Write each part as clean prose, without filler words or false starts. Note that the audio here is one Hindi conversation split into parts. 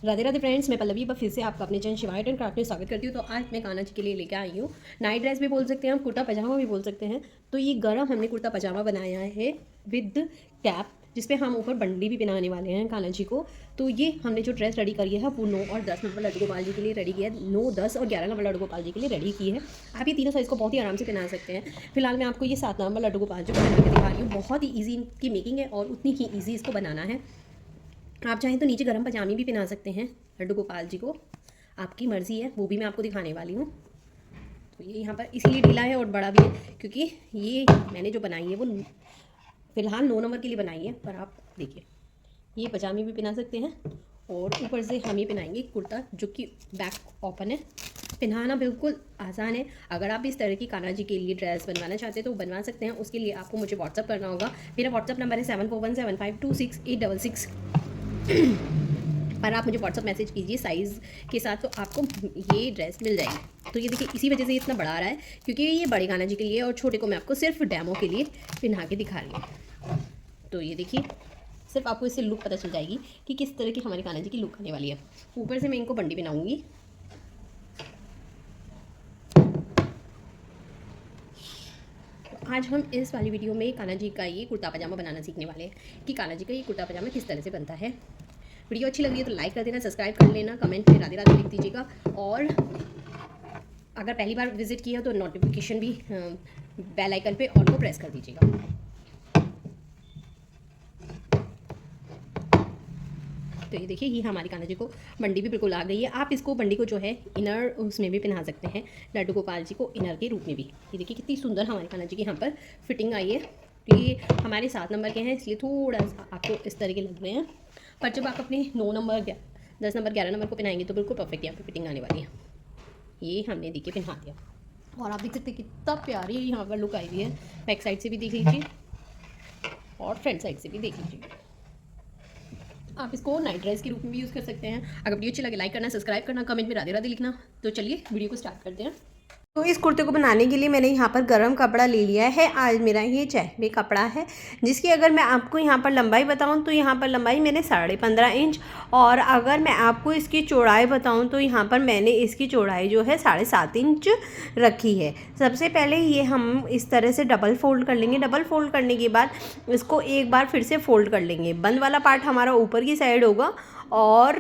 राधे राधे फ्रेंड्स, मैं पल्लवी फिर से आपका अपने channel Shiva art and craft में स्वागत करती हूँ। तो आज मैं कान्हा जी के लिए लेकर आई हूँ नाइट ड्रेस भी बोल सकते हैं हम, कुर्ता पजामा भी बोल सकते हैं। तो ये गरम हमने कुर्ता पजामा बनाया है विद कैप, जिसपे हम ऊपर बंडी भी पहनाने वाले हैं कान्हा जी को। तो ये हमने जो ड्रेस रेडी करी है वो 9 और 10 नंबर लड्डू गोपाल जी के लिए रेडी किया है। 9, 10 और 11 नंबर लड्डू गोपाल जी के लिए रेडी की है। आप ये तीनों साइज़ को बहुत ही आराम से पहना सकते हैं। फिलहाल मैं आपको ये 7 नंबर लड्डू गोपाल जी को पहन के दिखा रही हूँ। बहुत ही ईजी इनकी मेकिंग है और उतनी ही ईजी इसको बनाना है। आप चाहें तो नीचे गरम पजामी भी पहना सकते हैं लड्डू गोपाल जी को, आपकी मर्ज़ी है, वो भी मैं आपको दिखाने वाली हूँ। तो ये यहाँ पर इसीलिए ढीला है और बड़ा भी है क्योंकि ये मैंने जो बनाई है वो फ़िलहाल 9 नंबर के लिए बनाई है। पर आप देखिए, ये पजामी भी पहना सकते हैं और ऊपर से हम ये पहनाएंगे कुर्ता जो कि बैक ओपन है। पहनाना बिल्कुल आसान है। अगर आप इस तरह की कान्हा जी के लिए ड्रेस बनवाना चाहते हैं तो बनवा सकते हैं। उसके लिए आपको मुझे व्हाट्सअप करना होगा। मेरा व्हाट्सअप नंबर है 7417526866 पर आप मुझे व्हाट्सअप मैसेज कीजिए साइज़ के साथ, तो आपको ये ड्रेस मिल जाएगी। तो ये देखिए, इसी वजह से इतना बड़ा आ रहा है क्योंकि ये बड़े कान्हा जी के लिए और छोटे को मैं आपको सिर्फ डेमो के लिए पहना के दिखा रही हूँ। तो ये देखिए, सिर्फ आपको इससे लुक पता चल जाएगी कि किस तरह की हमारी कान्हा जी की लुक आने वाली है। ऊपर से मैं इनको बंडी पहनाऊँगी। आज हम इस वाली वीडियो में कान्हा जी का ये कुर्ता पजामा बनाना सीखने वाले हैं कि कान्हा जी का ये कुर्ता पजामा किस तरह से बनता है। वीडियो अच्छी लगी है तो लाइक कर देना, सब्सक्राइब कर लेना, कमेंट में राधे राधे लिख दीजिएगा और अगर पहली बार विजिट किया तो नोटिफिकेशन भी बेल आइकन पे ऑल को प्रेस कर दीजिएगा। तो ये देखिए, ये हमारी कान्हा जी को बंडी भी बिल्कुल आ गई है। आप इसको बंडी को जो है इनर उसमें भी पहना सकते हैं, लड्डू गोपाल जी को इनर के रूप में भी। ये देखिए कितनी सुंदर हमारी कान्हा जी की यहाँ पर फिटिंग आई है। तो ये हमारे 7 नंबर के हैं इसलिए थोड़ा सा आपको इस तरह के लग रहे हैं, पर जब आप अपने 9 नंबर 10 नंबर 11 नंबर को पहनाएंगे तो बिल्कुल परफेक्ट यहाँ पर फिटिंग आने वाली है। ये हमने देखिए पहना दिया और आप देख सकते हैं कितना प्यारी यहाँ पर लुक आई हुई है। बैक साइड से भी देख लीजिए और फ्रंट साइड से भी देख लीजिए। आप इसको नाइट ड्रेस के रूप में भी यूज़ कर सकते हैं। अगर वीडियो अच्छी लगे लाइक करना, सब्सक्राइब करना, कमेंट में राधे राधे लिखना। तो चलिए वीडियो को स्टार्ट करते हैं। तो इस कुर्ते को बनाने के लिए मैंने यहाँ पर गरम कपड़ा ले लिया है। आज मेरा ये चेक कपड़ा है, जिसकी अगर मैं आपको यहाँ पर लंबाई बताऊँ तो यहाँ पर लंबाई मैंने 15.5 इंच, और अगर मैं आपको इसकी चौड़ाई बताऊँ तो यहाँ पर मैंने इसकी चौड़ाई जो है 7.5 इंच रखी है। सबसे पहले ये हम इस तरह से डबल फोल्ड कर लेंगे। डबल फोल्ड करने के बाद इसको एक बार फिर से फोल्ड कर लेंगे। बंद वाला पार्ट हमारा ऊपर की साइड होगा और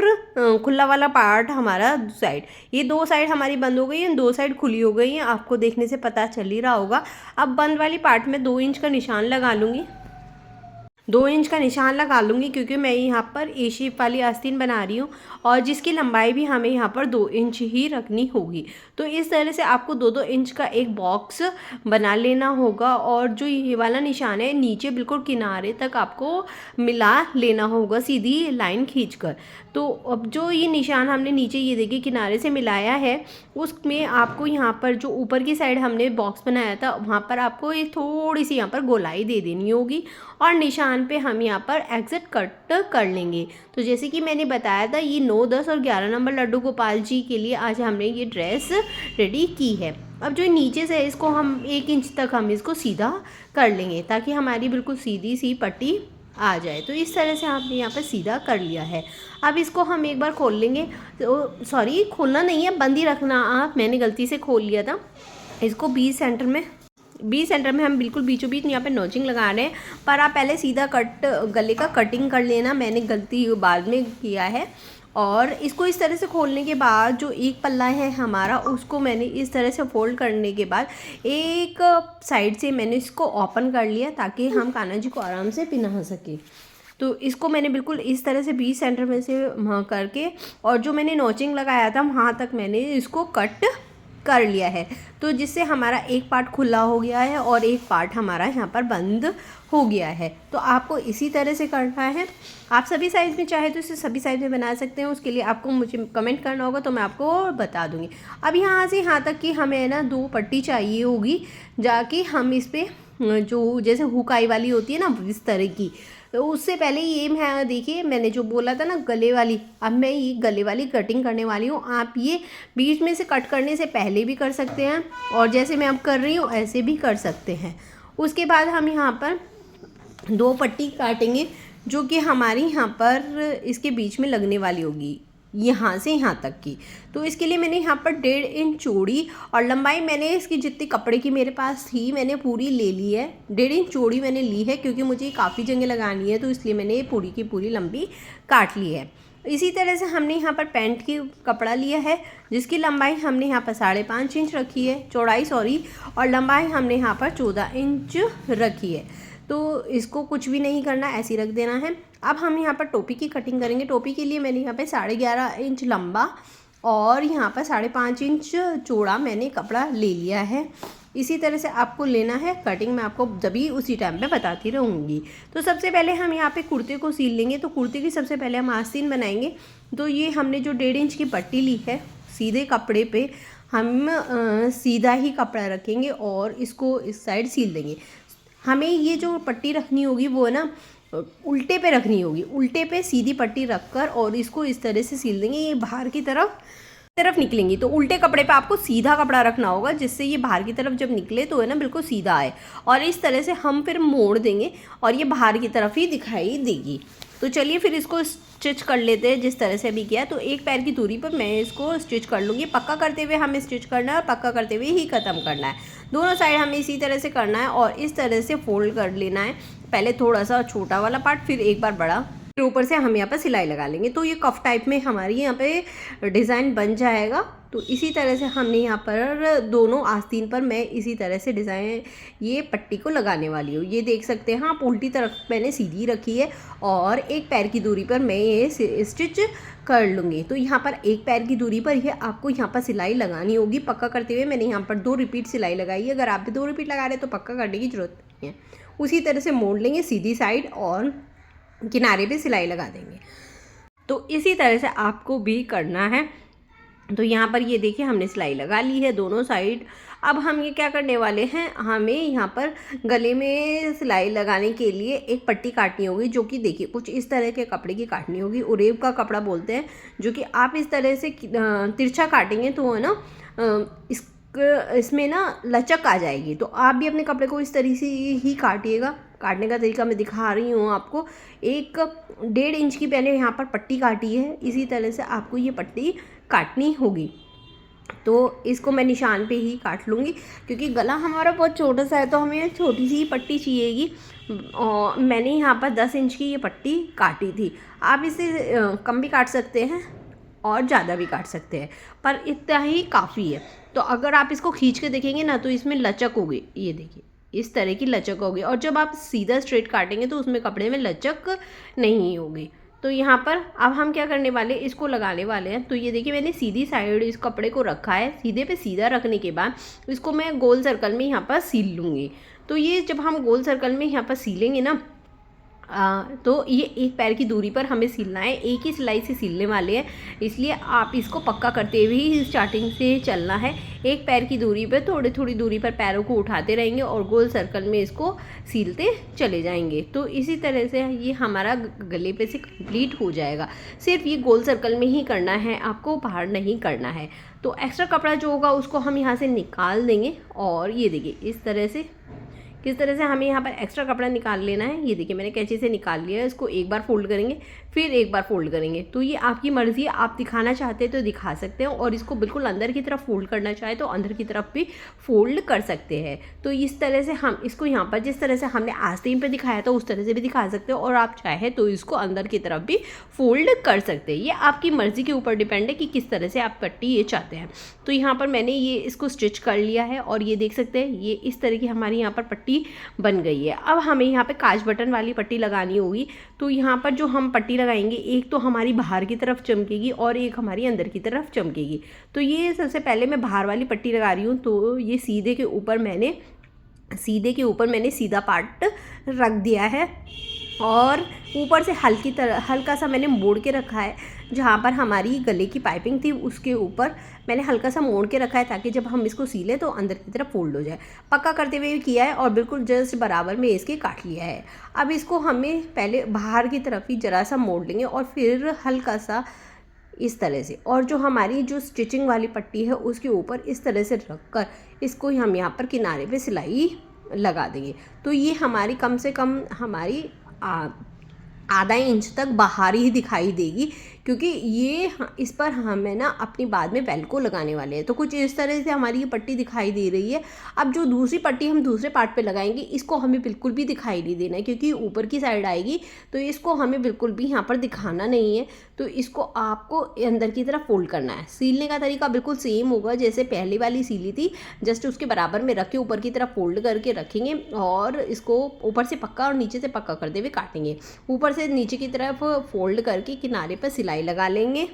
खुला वाला पार्ट हमारा साइड। ये 2 साइड हमारी बंद हो गई है, 2 साइड खुली हो गई हैं, आपको देखने से पता चल ही रहा होगा। अब बंद वाली पार्ट में 2 इंच का निशान लगा लूँगी। 2 इंच का निशान लगा लूँगी क्योंकि मैं यहाँ पर ए शेप वाली आस्तीन बना रही हूँ और जिसकी लंबाई भी हमें यहाँ पर 2 इंच ही रखनी होगी। तो इस तरह से आपको 2-2 इंच का एक बॉक्स बना लेना होगा और जो ये वाला निशान है नीचे बिल्कुल किनारे तक आपको मिला लेना होगा, सीधी लाइन खींचकर। तो अब जो ये निशान हमने नीचे ये देखिए किनारे से मिलाया है, उसमें आपको यहाँ पर जो ऊपर की साइड हमने बॉक्स बनाया था वहाँ पर आपको ये थोड़ी सी यहाँ पर गोलाई दे देनी होगी और निशान पे हम यहाँ पर एग्जिट कट कर लेंगे। तो जैसे कि मैंने बताया था, ये 9, 10 और 11 नंबर लड्डू गोपाल जी के लिए आज हमने ये ड्रेस रेडी की है। अब जो नीचे से इसको हम 1 इंच तक हम इसको सीधा कर लेंगे ताकि हमारी बिल्कुल सीधी सी पट्टी आ जाए। तो इस तरह से आपने यहाँ पर सीधा कर लिया है। अब इसको हम एक बार खोल लेंगे। तो सॉरी, खोलना नहीं है, बंद ही रखना आप, मैंने गलती से खोल लिया था। इसको 20 सेंटर में हम बिल्कुल बीचों बीच यहाँ पे नॉचिंग लगा रहे हैं, पर आप पहले सीधा गले का कटिंग कर लेना, मैंने गलती बाद में किया है। और इसको इस तरह से खोलने के बाद जो एक पल्ला है हमारा, उसको मैंने इस तरह से फोल्ड करने के बाद एक साइड से मैंने इसको ओपन कर लिया ताकि हम कान्हा जी को आराम से पहना सके। तो इसको मैंने बिल्कुल इस तरह से 20 सेंटर में से करके और जो मैंने नॉचिंग लगाया था वहाँ तक मैंने इसको कट कर लिया है। तो जिससे हमारा एक पार्ट खुला हो गया है और एक पार्ट हमारा यहाँ पर बंद हो गया है। तो आपको इसी तरह से करना है। आप सभी साइज़ में चाहे तो इसे सभी साइज़ में बना सकते हैं। उसके लिए आपको मुझे कमेंट करना होगा तो मैं आपको बता दूँगी। अब यहाँ से यहाँ तक कि हमें ना 2 पट्टी चाहिए होगी, जाके हम इस पर जो जैसे हुकाई वाली होती है ना इस तरह की, तो उससे पहले ये मैं देखिए मैंने जो बोला था ना गले वाली, अब मैं ये गले वाली कटिंग करने वाली हूँ। आप ये बीच में से कट करने से पहले भी कर सकते हैं और जैसे मैं अब कर रही हूँ ऐसे भी कर सकते हैं। उसके बाद हम यहाँ पर 2 पट्टी काटेंगे जो कि हमारी यहाँ पर इसके बीच में लगने वाली होगी। यहाँ से यहाँ तक की। तो इसके लिए मैंने यहाँ पर 1.5 इंच चौड़ी और लंबाई मैंने इसकी जितनी कपड़े की मेरे पास थी मैंने पूरी ले ली है। 1.5 इंच चौड़ी मैंने ली है क्योंकि मुझे काफ़ी जगह लगानी है, तो इसलिए मैंने पूरी की पूरी लंबी काट ली है। इसी तरह से हमने यहाँ पर पैंट की कपड़ा लिया है जिसकी लंबाई हमने यहाँ पर 5.5 इंच रखी है, चौड़ाई सॉरी, और लंबाई हमने यहाँ पर 14 इंच रखी है। तो इसको कुछ भी नहीं करना, ऐसे ही रख देना है। अब हम यहाँ पर टोपी की कटिंग करेंगे। टोपी के लिए मैंने यहाँ पे 11.5 इंच लंबा और यहाँ पर 5.5 इंच चौड़ा मैंने कपड़ा ले लिया है। इसी तरह से आपको लेना है। कटिंग मैं आपको जब भी उसी टाइम पे बताती रहूँगी। तो सबसे पहले हम यहाँ पे कुर्ते को सील लेंगे। तो कुर्ते की सबसे पहले हम आस्तीन बनाएंगे। तो ये हमने जो 1.5 इंच की पट्टी ली है, सीधे कपड़े पे हम सीधा ही कपड़ा रखेंगे और इसको इस साइड सील देंगे। हमें ये जो पट्टी रखनी होगी वो ना उल्टे पे रखनी होगी, उल्टे पे सीधी पट्टी रखकर और इसको इस तरह से सील देंगे। ये बाहर की तरफ निकलेंगी, तो उल्टे कपड़े पे आपको सीधा कपड़ा रखना होगा जिससे ये बाहर की तरफ जब निकले तो है ना बिल्कुल सीधा आए। और इस तरह से हम फिर मोड़ देंगे और ये बाहर की तरफ ही दिखाई देगी। तो चलिए फिर इसको स्टिच कर लेते हैं जिस तरह से अभी किया। तो एक पैर की दूरी पर मैं इसको स्टिच कर लूँगी। पक्का करते हुए हमें स्टिच करना है और पक्का करते हुए ही ख़त्म करना है। दोनों साइड हमें इसी तरह से करना है और इस तरह से फोल्ड कर लेना है। पहले थोड़ा सा छोटा वाला पार्ट, फिर एक बार बड़ा, फिर ऊपर से हम यहाँ पर सिलाई लगा लेंगे। तो ये कफ टाइप में हमारी यहाँ पे डिज़ाइन बन जाएगा। तो इसी तरह से हमने यहाँ पर दोनों आस्तीन पर मैं इसी तरह से डिज़ाइन ये पट्टी को लगाने वाली हूँ। ये देख सकते हैं आप, उल्टी तरफ मैंने सीधी रखी है और एक पैर की दूरी पर मैं ये स्टिच कर लूँगी। तो यहाँ पर एक पैर की दूरी पर ही आपको यहाँ पर सिलाई लगानी होगी। पक्का करते हुए मैंने यहाँ पर 2 रिपीट सिलाई लगाई है। अगर आप भी 2 रिपीट लगा रहे हैं तो पक्का करने की ज़रूरत नहीं है। उसी तरह से मोड़ लेंगे सीधी साइड और किनारे पे सिलाई लगा देंगे। तो इसी तरह से आपको भी करना है। तो यहाँ पर ये देखिए हमने सिलाई लगा ली है दोनों साइड। अब हम ये क्या करने वाले हैं, हमें यहाँ पर गले में सिलाई लगाने के लिए एक पट्टी काटनी होगी, जो कि देखिए कुछ इस तरह के कपड़े की काटनी होगी। उरेब का कपड़ा बोलते हैं, जो कि आप इस तरह से तिरछा काटेंगे तो है ना इसमें ना लचक आ जाएगी। तो आप भी अपने कपड़े को इस तरह से ही काटिएगा। काटने का तरीका मैं दिखा रही हूँ आपको। 1.5 इंच की पहले यहाँ पर पट्टी काटी है, इसी तरह से आपको ये पट्टी काटनी होगी। तो इसको मैं निशान पे ही काट लूँगी क्योंकि गला हमारा बहुत छोटा सा है, तो हमें छोटी सी पट्टी चाहिएगी। और मैंने यहाँ पर 10 इंच की ये पट्टी काटी थी। आप इसे कम भी काट सकते हैं और ज़्यादा भी काट सकते हैं, पर इतना ही काफ़ी है। तो अगर आप इसको खींच के देखेंगे ना तो इसमें लचक होगी, ये देखिए इस तरह की लचक होगी। और जब आप सीधा स्ट्रेट काटेंगे तो उसमें कपड़े में लचक नहीं होगी। तो यहाँ पर अब हम क्या करने वाले, इसको लगाने वाले हैं। तो ये देखिए मैंने सीधी साइड इस कपड़े को रखा है। सीधे पे सीधा रखने के बाद इसको मैं गोल सर्कल में यहाँ पर सील लूँगी। तो ये जब हम गोल सर्कल में यहाँ पर सीलेंगे ना तो ये एक पैर की दूरी पर हमें सिलना है। एक ही सिलाई से सिलने वाले हैं, इसलिए आप इसको पक्का करते हुए ही स्टार्टिंग से चलना है। एक पैर की दूरी पर थोड़ी दूरी पर पैरों को उठाते रहेंगे और गोल सर्कल में इसको सीलते चले जाएंगे। तो इसी तरह से ये हमारा गले पे से कंप्लीट हो जाएगा। सिर्फ ये गोल सर्कल में ही करना है, आपको बाहर नहीं करना है। तो एक्स्ट्रा कपड़ा जो होगा उसको हम यहाँ से निकाल देंगे। और ये देखिए इस तरह से किस तरह से हमें यहाँ पर एक्स्ट्रा कपड़ा निकाल लेना है। ये देखिए मैंने कैंची से निकाल लिया है। इसको एक बार फोल्ड करेंगे, फिर एक बार फोल्ड करेंगे। तो ये आपकी मर्ज़ी है, आप दिखाना चाहते हैं तो दिखा सकते हैं और इसको बिल्कुल अंदर की तरफ फोल्ड करना चाहे तो अंदर की तरफ भी फोल्ड कर सकते हैं। तो इस तरह से हम इसको यहाँ पर जिस तरह से हमने आस्तीन पे दिखाया था उस तरह से भी दिखा सकते हो और आप चाहे तो इसको अंदर की तरफ भी फोल्ड कर सकते हैं। ये आपकी मर्ज़ी के ऊपर डिपेंड है कि किस तरह से आप पट्टी ये चाहते हैं। तो यहाँ पर मैंने ये इसको स्टिच कर लिया है और ये देख सकते हैं ये इस तरह की हमारी यहाँ पर पट्टी बन गई है। अब हमें यहाँ पे काज बटन वाली पट्टी लगानी होगी। तो यहाँ पर जो हम पट्टी लगाएंगे, एक तो हमारी बाहर की तरफ चमकेगी और एक हमारी अंदर की तरफ चमकेगी। तो ये सबसे पहले मैं बाहर वाली पट्टी लगा रही हूँ। तो ये सीधे के ऊपर मैंने सीधा पार्ट रख दिया है और ऊपर से हल्का सा मैंने मोड़ के रखा है। जहाँ पर हमारी गले की पाइपिंग थी उसके ऊपर मैंने हल्का सा मोड़ के रखा है ताकि जब हम इसको सीलें तो अंदर की तरफ फोल्ड हो जाए। पक्का करते हुए किया है और बिल्कुल जस्ट बराबर में इसके काट लिया है। अब इसको हमें पहले बाहर की तरफ ही ज़रा सा मोड़ लेंगे और फिर हल्का सा इस तरह से, और जो हमारी जो स्टिचिंग वाली पट्टी है उसके ऊपर इस तरह से रखकर इसको हम यहाँ पर किनारे पे सिलाई लगा देंगे। तो ये हमारी कम से कम हमारी आधा इंच तक बाहर ही दिखाई देगी क्योंकि ये इस पर हमें ना अपनी बाद में वेल्को लगाने वाले हैं। तो कुछ इस तरह से हमारी ये पट्टी दिखाई दे रही है। अब जो दूसरी पट्टी हम दूसरे पार्ट पे लगाएंगे इसको हमें बिल्कुल भी दिखाई नहीं देना है, क्योंकि ऊपर की साइड आएगी तो इसको हमें बिल्कुल भी यहाँ पर दिखाना नहीं है। तो इसको आपको अंदर की तरफ फोल्ड करना है। सीलने का तरीका बिल्कुल सेम होगा जैसे पहली वाली सीली थी, जस्ट उसके बराबर में रख के ऊपर की तरफ फोल्ड करके रखेंगे और इसको ऊपर से पक्का और नीचे से पक्का करते हुए काटेंगे। ऊपर से नीचे की तरफ फोल्ड करके किनारे पर सिलाई लगा लेंगे।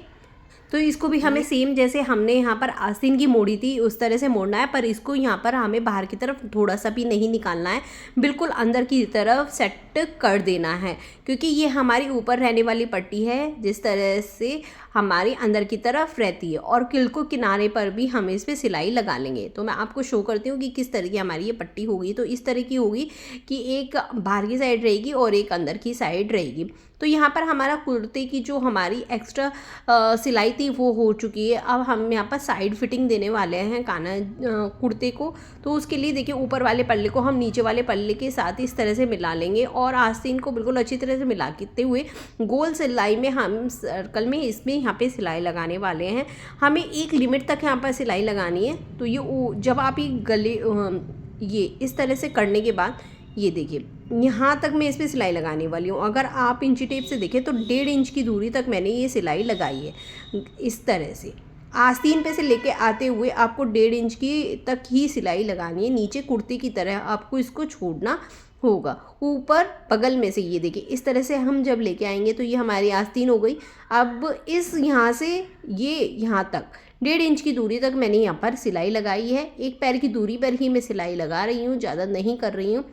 तो इसको भी हमें सेम जैसे हमने यहाँ पर आस्तीन की मोड़ी थी उस तरह से मोड़ना है, पर इसको यहाँ पर हमें बाहर की तरफ थोड़ा सा भी नहीं निकालना है, बिल्कुल अंदर की तरफ सेट कर देना है, क्योंकि ये हमारी ऊपर रहने वाली पट्टी है जिस तरह से हमारी अंदर की तरफ रहती है। और किल किनारे पर भी हम इस पर सिलाई लगा लेंगे। तो मैं आपको शो करती हूँ कि किस तरह की हमारी ये पट्टी होगी। तो इस तरह की होगी कि एक बाहर की साइड रहेगी और एक अंदर की साइड रहेगी। तो यहाँ पर हमारा कुर्ते की जो हमारी एक्स्ट्रा सिलाई थी वो हो चुकी है। अब हम यहाँ पर साइड फिटिंग देने वाले हैं काना कुर्ते को। तो उसके लिए देखिए ऊपर वाले पल्ले को हम नीचे वाले पल्ले के साथ इस तरह से मिला लेंगे और आस्तीन को बिल्कुल अच्छी तरह से मिला के हुए गोल सिलाई में हम सर्कल में इसमें यहाँ पे सिलाई लगाने वाले हैं। हमें एक लिमिट तक यहाँ पर सिलाई लगानी है। तो ये जब आप ये गले ये इस तरह से करने के बाद ये देखिए यहाँ तक मैं इस पर सिलाई लगाने वाली हूँ। अगर आप इंची टेप से देखें तो 1.5 इंच की दूरी तक मैंने ये सिलाई लगाई है। इस तरह से आस्तीन पे से लेके आते हुए आपको 1.5 इंच की तक ही सिलाई लगानी है। नीचे कुर्ती की तरह आपको इसको छोड़ना होगा। ऊपर बगल में से ये देखिए इस तरह से हम जब लेके आएंगे तो ये हमारी आस्तीन हो गई। अब इस यहाँ से ये यहाँ तक 1.5 इंच की दूरी तक मैंने यहाँ पर सिलाई लगाई है। एक पैर की दूरी पर ही मैं सिलाई लगा रही हूँ, ज़्यादा नहीं कर रही हूँ।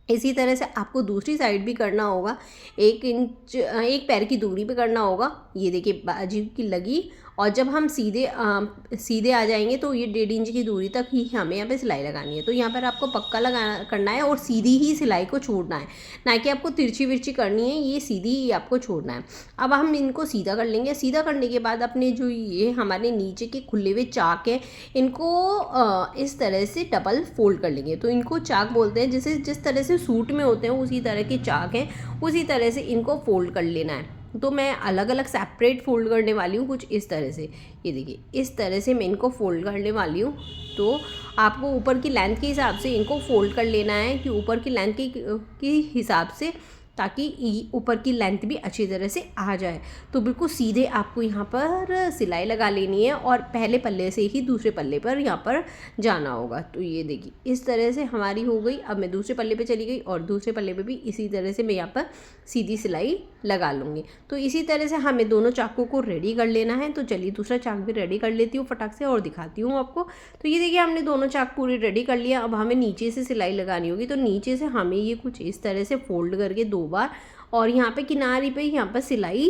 इसी तरह से आपको दूसरी साइड भी करना होगा, 1 इंच एक पैर की दूरी पे करना होगा। ये देखिए बाजू की लगी और जब हम सीधे आ जाएंगे तो ये 1.5 इंच की दूरी तक ही हमें यहाँ पे सिलाई लगानी है। तो यहाँ पर आपको पक्का करना है और सीधी ही सिलाई को छोड़ना है, ना कि आपको तिरछी विरछी करनी है। ये सीधी ही आपको छोड़ना है। अब हम इनको सीधा कर लेंगे। सीधा करने के बाद अपने जो ये हमारे नीचे के खुले हुए चाक हैं इनको इस तरह से डबल फोल्ड कर लेंगे। तो इनको चाक बोलते हैं, जैसे जिस तरह से सूट में होते हैं उसी तरह के चाक हैं, उसी तरह से इनको फोल्ड कर लेना है। तो मैं अलग अलग सेपरेट फोल्ड करने वाली हूँ कुछ इस तरह से। ये देखिए इस तरह से मैं इनको फोल्ड करने वाली हूँ। तो आपको ऊपर की लेंथ के हिसाब से इनको फोल्ड कर लेना है कि ऊपर की लेंथ के हिसाब से, ताकि ऊपर की लेंथ भी अच्छी तरह से आ जाए। तो बिल्कुल सीधे आपको यहाँ पर सिलाई लगा लेनी है और पहले पल्ले से ही दूसरे पल्ले पर यहाँ पर जाना होगा। तो ये देखिए इस तरह से हमारी हो गई। अब मैं दूसरे पल्ले पे चली गई और दूसरे पल्ले पे भी इसी तरह से मैं यहाँ पर सीधी सिलाई लगा लूँगी। तो इसी तरह से हमें दोनों चाकों को रेडी कर लेना है। तो चलिए दूसरा चाक भी रेडी कर लेती हूँ फटाक से और दिखाती हूँ आपको। तो ये देखिए हमने दोनों चाक पूरी रेडी कर लिया। अब हमें नीचे से सिलाई लगानी होगी। तो नीचे से हमें ये कुछ इस तरह से फोल्ड करके 2 बार और यहाँ पे किनारे पे यहाँ पर सिलाई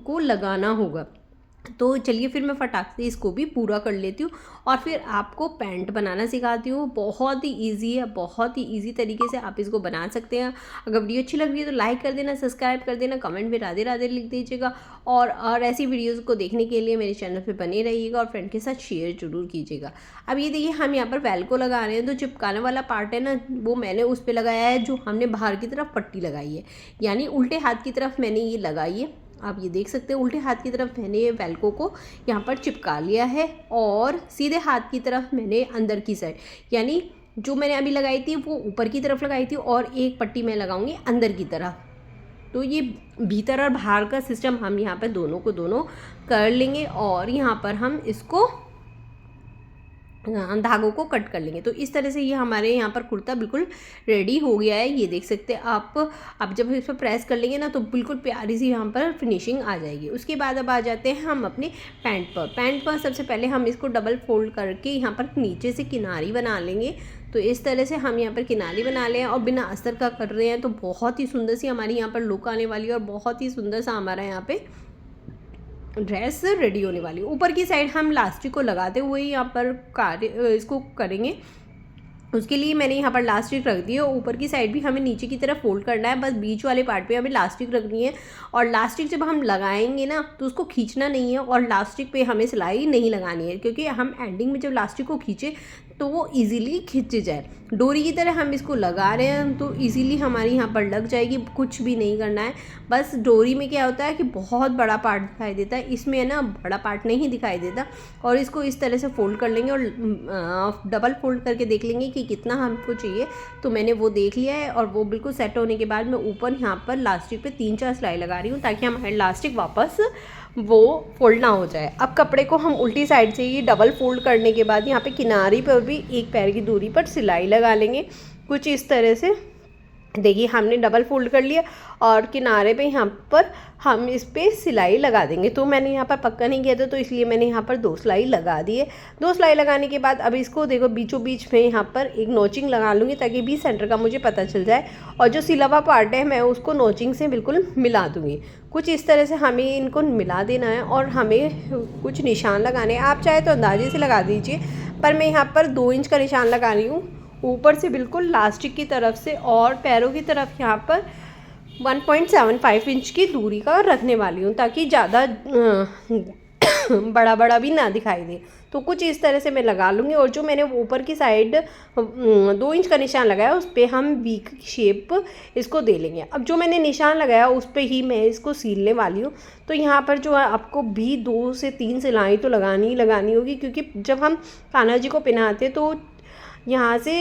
को लगाना होगा। तो चलिए फिर मैं फटाक से इसको भी पूरा कर लेती हूँ और फिर आपको पैंट बनाना सिखाती हूँ। बहुत ही इजी है, बहुत ही इजी तरीके से आप इसको बना सकते हैं। अगर वीडियो अच्छी लग रही है तो लाइक कर देना, सब्सक्राइब कर देना, कमेंट में राधे राधे लिख दीजिएगा और ऐसी वीडियोज़ को देखने के लिए मेरे चैनल पर बने रहिएगा और फ्रेंड के साथ शेयर जरूर कीजिएगा। अब ये देखिए हम यहाँ पर वेल्को लगा रहे हैं। तो चिपकाने वाला पार्ट है ना, वो मैंने उस पर लगाया है जो हमने बाहर की तरफ पट्टी लगाई है, यानी उल्टे हाथ की तरफ मैंने ये लगाई है। आप ये देख सकते हैं उल्टे हाथ की तरफ मैंने ये वेल्को को यहाँ पर चिपका लिया है और सीधे हाथ की तरफ मैंने अंदर की साइड, यानी जो मैंने अभी लगाई थी वो ऊपर की तरफ लगाई थी और एक पट्टी मैं लगाऊंगी अंदर की तरफ। तो ये भीतर और बाहर का सिस्टम हम यहाँ पर दोनों को दोनों कर लेंगे और यहाँ पर हम इसको धागों को कट कर लेंगे। तो इस तरह से ये हमारे यहाँ पर कुर्ता बिल्कुल रेडी हो गया है। ये देख सकते हैं आप। अब जब इस पर प्रेस कर लेंगे ना तो बिल्कुल प्यारी सी यहाँ पर फिनिशिंग आ जाएगी। उसके बाद अब आ जाते हैं हम अपने पैंट पर। पैंट पर सबसे पहले हम इसको डबल फोल्ड करके यहाँ पर नीचे से किनारी बना लेंगे। तो इस तरह से हम यहाँ पर किनारी बना लें और बिना अस्तर का कर रहे हैं तो बहुत ही सुंदर सी हमारी यहाँ पर लुक आने वाली है और बहुत ही सुंदर सा हमारा यहाँ पे ड्रेस रेडी होने वाली है। ऊपर की साइड हम लास्टिक को लगाते हुए यहाँ पर इसको करेंगे। उसके लिए मैंने यहाँ पर लास्टिक रख दी है। ऊपर की साइड भी हमें नीचे की तरफ फोल्ड करना है, बस बीच वाले पार्ट पे हमें लास्टिक रखनी है। और लास्टिक जब हम लगाएंगे ना तो उसको खींचना नहीं है और लास्टिक पे हमें सिलाई नहीं लगानी है, क्योंकि हम एंडिंग में जब लास्टिक को खींचे तो वो इजीली खिंच जाए। डोरी की तरह हम इसको लगा रहे हैं तो इजीली हमारी यहाँ पर लग जाएगी, कुछ भी नहीं करना है। बस डोरी में क्या होता है कि बहुत बड़ा पार्ट दिखाई देता है, इसमें है ना बड़ा पार्ट नहीं दिखाई देता। और इसको इस तरह से फोल्ड कर लेंगे और डबल फोल्ड करके देख लेंगे कि कितना हमको चाहिए। तो मैंने वो देख लिया है और वो बिल्कुल सेट होने के बाद मैं ऊपर यहाँ पर लास्टिक पे 3-4 सिलाई लगा रही हूँ ताकि हमारे लास्टिक वापस वो फोल्ड ना हो जाए। अब कपड़े को हम उल्टी साइड से ही डबल फोल्ड करने के बाद यहाँ पे किनारे पर भी एक पैर की दूरी पर सिलाई लगा लेंगे कुछ इस तरह से। देखिए हमने डबल फोल्ड कर लिया और किनारे पे यहाँ पर हम इस पर सिलाई लगा देंगे। तो मैंने यहाँ पर पक्का नहीं किया था तो इसलिए मैंने यहाँ पर 2 सिलाई लगा दी है। 2 सिलाई लगाने के बाद अब इसको देखो बीचों बीच में यहाँ पर एक नोचिंग लगा लूँगी ताकि बीच सेंटर का मुझे पता चल जाए। और जो सिला हुआ पार्ट है मैं उसको नोचिंग से बिल्कुल मिला दूँगी। कुछ इस तरह से हमें इनको मिला देना है और हमें कुछ निशान लगाने हैं। आप चाहे तो अंदाजे से लगा दीजिए, पर मैं यहाँ पर 2 इंच का निशान लगा रही हूँ ऊपर से बिल्कुल लास्टिक की तरफ से, और पैरों की तरफ यहाँ पर 1.75 इंच की दूरी का रखने वाली हूँ ताकि ज़्यादा बड़ा बड़ा भी ना दिखाई दे। तो कुछ इस तरह से मैं लगा लूँगी। और जो मैंने ऊपर की साइड 2 इंच का निशान लगाया उस पर हम वी की शेप इसको दे लेंगे। अब जो मैंने निशान लगाया उस पर ही मैं इसको सीलने वाली हूँ। तो यहाँ पर जो है आपको भी 2 से 3 सिलाई तो लगानी ही लगानी होगी, क्योंकि जब हम कान्हा जी को पहनाते हैं तो यहाँ से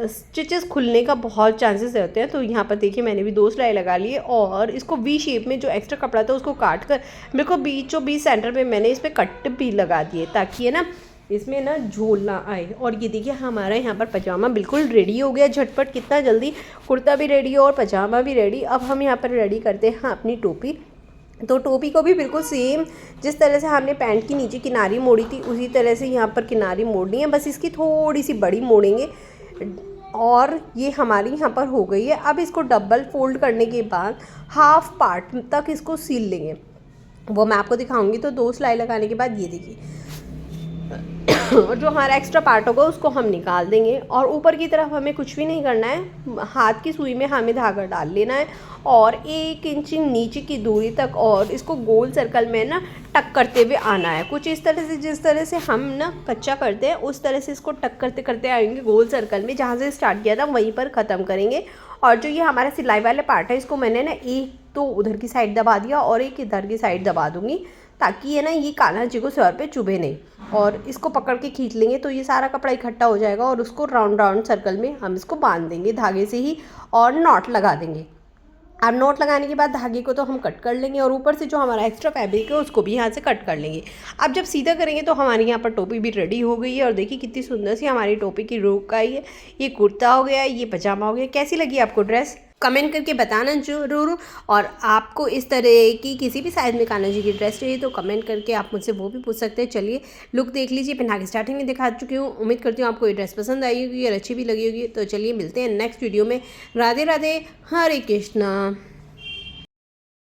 स्टिचेस खुलने का बहुत चांसेस रहते हैं। तो यहाँ पर देखिए मैंने भी 2 सिलाई लगा ली है और इसको वी शेप में जो एक्स्ट्रा कपड़ा था उसको काट कर मेरे को बीचों बीच सेंटर पे मैंने इस पर कट भी लगा दिए ताकि है ना इसमें ना झोल ना आए। और ये देखिए हमारा यहाँ पर पजामा बिल्कुल रेडी हो गया झटपट, कितना जल्दी कुर्ता भी रेडी और पजामा भी रेडी। अब हम यहाँ पर रेडी करते हैं अपनी टोपी। तो टोपी को भी बिल्कुल सेम जिस तरह से हमने पैंट की नीचे किनारी मोड़ी थी उसी तरह से यहाँ पर किनारी मोड़नी है, बस इसकी थोड़ी सी बड़ी मोड़ेंगे और ये हमारी यहाँ पर हो गई है। अब इसको डबल फोल्ड करने के बाद हाफ पार्ट तक इसको सील लेंगे, वो मैं आपको दिखाऊंगी। तो 2 सिलाई लगाने के बाद ये देखिए और जो हमारा एक्स्ट्रा पार्ट होगा उसको हम निकाल देंगे। और ऊपर की तरफ हमें कुछ भी नहीं करना है, हाथ की सुई में हमें धागा डाल लेना है और 1 इंच नीचे की दूरी तक और इसको गोल सर्कल में ना टक करते हुए आना है। कुछ इस तरह से जिस तरह से हम ना कच्चा करते हैं उस तरह से इसको टक करते करते आएंगे गोल सर्कल में, जहाँ से स्टार्ट किया था वहीं पर ख़त्म करेंगे। और जो ये हमारा सिलाई वाले पार्ट है इसको मैंने ना एक तो उधर की साइड दबा दिया और एक इधर की साइड दबा दूँगी ताकि ये ना ये कान्हा जी को सर पे चुभे नहीं। और इसको पकड़ के खींच लेंगे तो ये सारा कपड़ा इकट्ठा हो जाएगा और उसको राउंड राउंड सर्कल में हम इसको बांध देंगे धागे से ही और नॉट लगा देंगे। अब नॉट लगाने के बाद धागे को तो हम कट कर लेंगे और ऊपर से जो हमारा एक्स्ट्रा फैब्रिक है उसको भी यहाँ से कट कर लेंगे। अब जब सीधा करेंगे तो हमारी यहाँ पर टोपी भी रेडी हो गई है और देखिए कितनी सुंदर सी हमारी टोपी की रुक आई है। ये कुर्ता हो गया, ये पजामा हो गया। कैसी लगी आपको ड्रेस कमेंट करके बताना जरूर। और आपको इस तरह की किसी भी साइज़ में कान्हा जी की ड्रेस चाहिए तो कमेंट करके आप मुझसे वो भी पूछ सकते हैं। चलिए लुक देख लीजिए, पहना के स्टार्टिंग में दिखा चुकी हूँ। उम्मीद करती हूँ आपको ये ड्रेस पसंद आई होगी और अच्छी भी लगी होगी। तो चलिए मिलते हैं नेक्स्ट वीडियो में। राधे राधे, हरे कृष्णा।